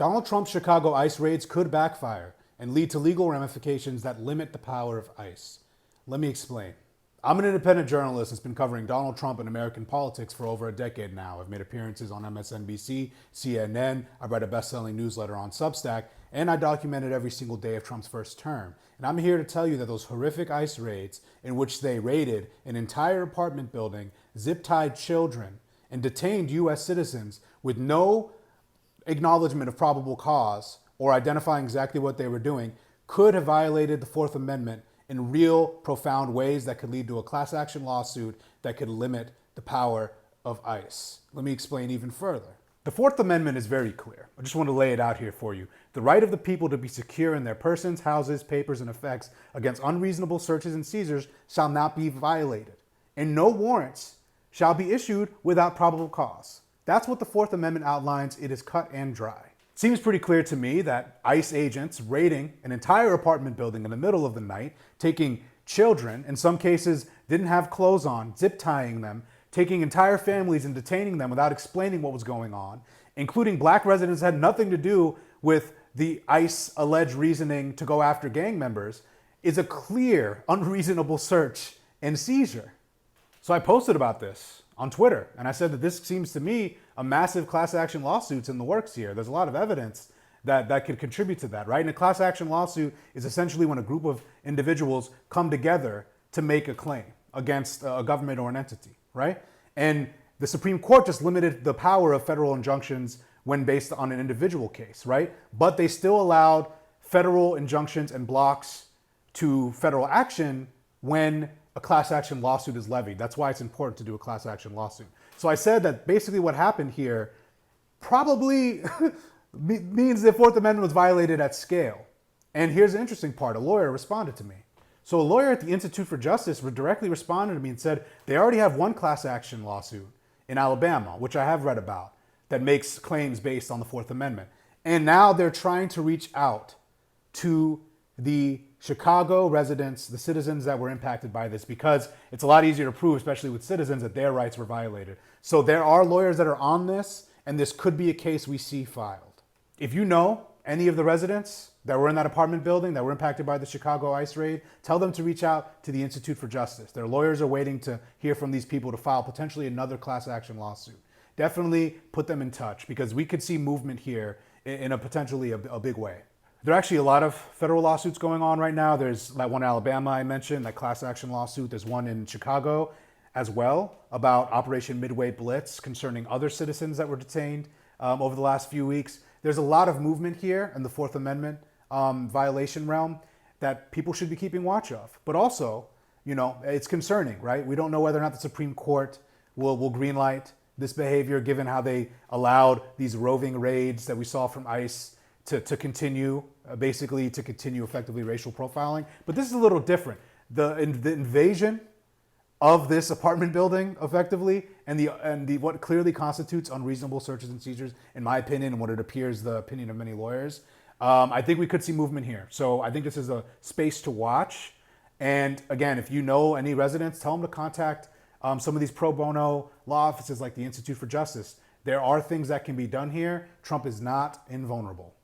Donald Trump's Chicago ICE raids could backfire and lead to legal ramifications that limit the power of ICE. Let me explain. I'm an independent journalist that's been covering Donald Trump and American politics for over a decade now. I've made appearances on MSNBC, CNN, I write a best-selling newsletter on Substack, and I documented every single day of Trump's first term. And I'm here to tell you that those horrific ICE raids in which they raided an entire apartment building, zip-tied children, and detained U.S. citizens with no acknowledgement of probable cause or identifying exactly what they were doing could have violated the Fourth Amendment in real profound ways that could lead to a class action lawsuit that could limit the power of ICE. Let me explain even further. The Fourth Amendment is very clear. I just want to lay it out here for you. The right of the people to be secure in their persons, houses, papers, and effects against unreasonable searches and seizures shall not be violated, and no warrants shall be issued without probable cause. That's what the Fourth Amendment outlines. It is cut and dry. It seems pretty clear to me that ICE agents raiding an entire apartment building in the middle of the night, taking children, in some cases didn't have clothes on, zip tying them, taking entire families and detaining them without explaining what was going on, including black residents that had nothing to do with the ICE alleged reasoning to go after gang members, is a clear, unreasonable search and seizure. So I posted about this on Twitter, and I said that this seems to me a massive class action lawsuit's in the works here. There's a lot of evidence that could contribute to that, right? And a class action lawsuit is essentially when a group of individuals come together to make a claim against a government or an entity, right? And the Supreme Court just limited the power of federal injunctions when based on an individual case, right? But they still allowed federal injunctions and blocks to federal action when a class action lawsuit is levied. That's why it's important to do a class action lawsuit. So I said that basically what happened here probably means the Fourth Amendment was violated at scale. And here's the interesting part. A lawyer responded to me. So a lawyer at the Institute for Justice directly responded to me and said they already have one class action lawsuit in Alabama, which I have read about, that makes claims based on the Fourth Amendment. And now they're trying to reach out to the Chicago residents, the citizens that were impacted by this, because it's a lot easier to prove, especially with citizens, that their rights were violated. So there are lawyers that are on this, and this could be a case we see filed. If you know any of the residents that were in that apartment building that were impacted by the Chicago ICE raid, tell them to reach out to the Institute for Justice. Their lawyers are waiting to hear from these people to file potentially another class action lawsuit. Definitely put them in touch, because we could see movement here in a potentially a big way. There are actually a lot of federal lawsuits going on right now. There's that one in Alabama I mentioned, that class action lawsuit. There's one in Chicago as well about Operation Midway Blitz concerning other citizens that were detained over the last few weeks. There's a lot of movement here in the Fourth Amendment violation realm that people should be keeping watch of. But also, you know, it's concerning, right? We don't know whether or not the Supreme Court will greenlight this behavior, given how they allowed these roving raids that we saw from ICE to continue, basically to continue effectively racial profiling. But this is a little different. The invasion of this apartment building effectively and the what clearly constitutes unreasonable searches and seizures, in my opinion, and what it appears the opinion of many lawyers, I think we could see movement here. So I think this is a space to watch. And again, if you know any residents, tell them to contact some of these pro bono law offices like the Institute for Justice. There are things that can be done here. Trump is not invulnerable.